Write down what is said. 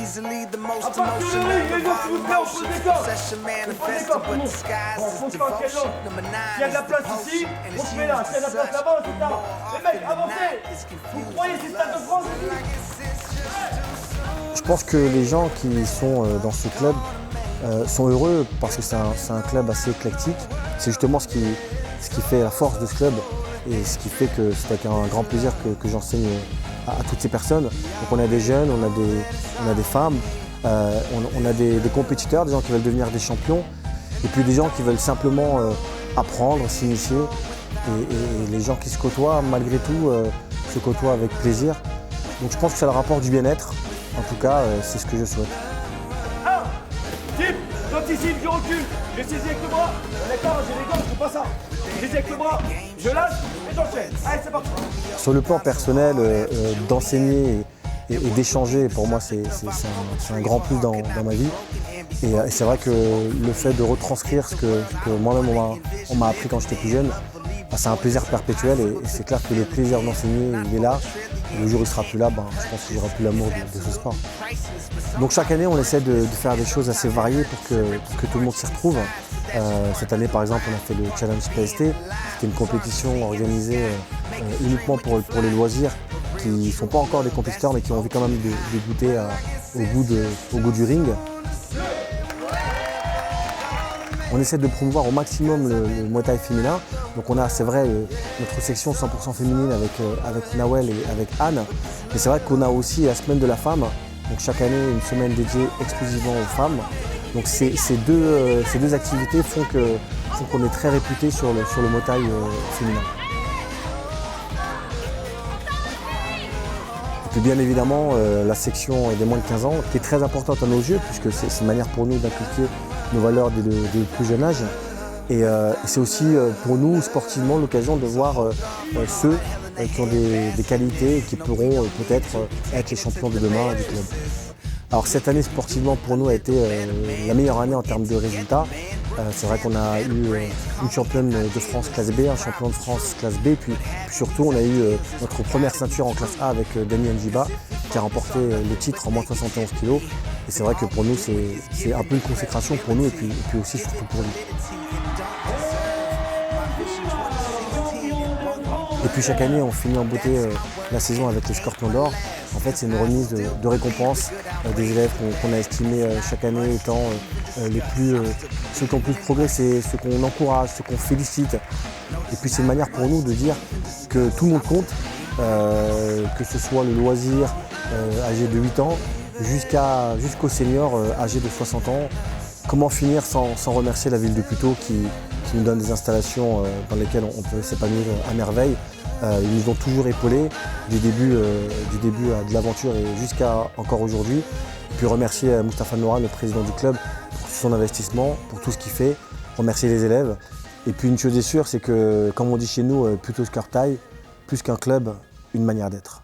Easily the most À partir de emotional là, les gens, s'il vous plaît, on pose des corps. possession On pose des manifested corps, tout le with monde. disguise Bon, as on se parle quel devotion. ordre. Number S'il y a de la 9 is place ici, devotion, and on it's se met là. used S'il y a de la as place such. là-bas, on The se là. more Les mecs, often than avancez. not, it's Vous confused croyez que with c'est Stade de lust. France? Je pense que les gens qui sont dans ce club sont heureux parce que c'est un club assez éclectique. C'est justement ce qui fait la force de ce club et ce qui fait que c'est avec un grand plaisir que j'enseigne à toutes ces personnes. Donc on a des jeunes, on a des femmes, on a des compétiteurs, des gens qui veulent devenir des champions et puis des gens qui veulent simplement apprendre, s'initier. Et les gens qui se côtoient, malgré tout, se côtoient avec plaisir. Donc je pense que ça leur apporte du bien-être. En tout cas, c'est ce que je souhaite. Type, j'anticipe, je recule. Je saisis avec le bras. D'accord, j'ai les gants, je fais pas ça. Je saisis avec le bras, je lâche et j'enchaîne. Allez, c'est parti. Sur le plan personnel, d'enseigner et d'échanger, pour moi, c'est un grand plus dans ma vie. Et c'est vrai que le fait de retranscrire ce que moi-même on m'a appris quand j'étais plus jeune, c'est un plaisir perpétuel et c'est clair que le plaisir d'enseigner, il est là. Et le jour où il ne sera plus là, je pense qu'il n'y aura plus l'amour de ce sport. Donc chaque année, on essaie de faire des choses assez variées pour que tout le monde s'y retrouve. Cette année, par exemple, on a fait le Challenge PST. C'était une compétition organisée uniquement pour les loisirs, qui ne sont pas encore des compétiteurs, mais qui ont envie quand même de goûter au goût du ring. On essaie de promouvoir au maximum le Muay Thai féminin. Donc on a, c'est vrai, notre section 100% féminine avec Nawel et avec Anne. Mais c'est vrai qu'on a aussi la semaine de la femme. Donc chaque année, une semaine dédiée exclusivement aux femmes. Donc ces deux activités font qu'on est très réputé sur le Muay Thai féminin. Et puis bien évidemment, la section des moins de 15 ans, qui est très importante à nos yeux, puisque c'est une manière pour nous d'inculquer nos valeurs dès le plus jeune âge. Et c'est aussi pour nous, sportivement, l'occasion de voir ceux qui ont des qualités et qui pourront peut-être être les champions de demain du club. Alors cette année sportivement pour nous a été la meilleure année en termes de résultats. C'est vrai qu'on a eu une championne de France classe B, un champion de France classe B, puis surtout on a eu notre première ceinture en classe A avec Dani Njiba qui a remporté le titre en moins de 71 kg. Et c'est vrai que pour nous c'est un peu une consécration pour nous et puis aussi surtout pour lui. Et puis chaque année on finit en beauté la saison avec les Scorpions d'Or. En fait, c'est une remise de récompense des élèves qu'on a estimés chaque année étant ceux qui ont plus progressé, ceux qu'on encourage, ceux qu'on félicite. Et puis c'est une manière pour nous de dire que tout le monde compte, que ce soit le loisir âgé de 8 ans jusqu'aux seniors âgés de 60 ans. Comment finir sans remercier la ville de Puteaux qui nous donne des installations dans lesquelles on peut s'épanouir à merveille. Ils nous ont toujours épaulés du début de l'aventure et jusqu'à encore aujourd'hui. Et puis remercier Moustapha Noura, le président du club, pour son investissement, pour tout ce qu'il fait. Remercier les élèves. Et puis une chose est sûre, c'est que, comme on dit chez nous, Puteaux Scorpions, plus qu'un club, une manière d'être.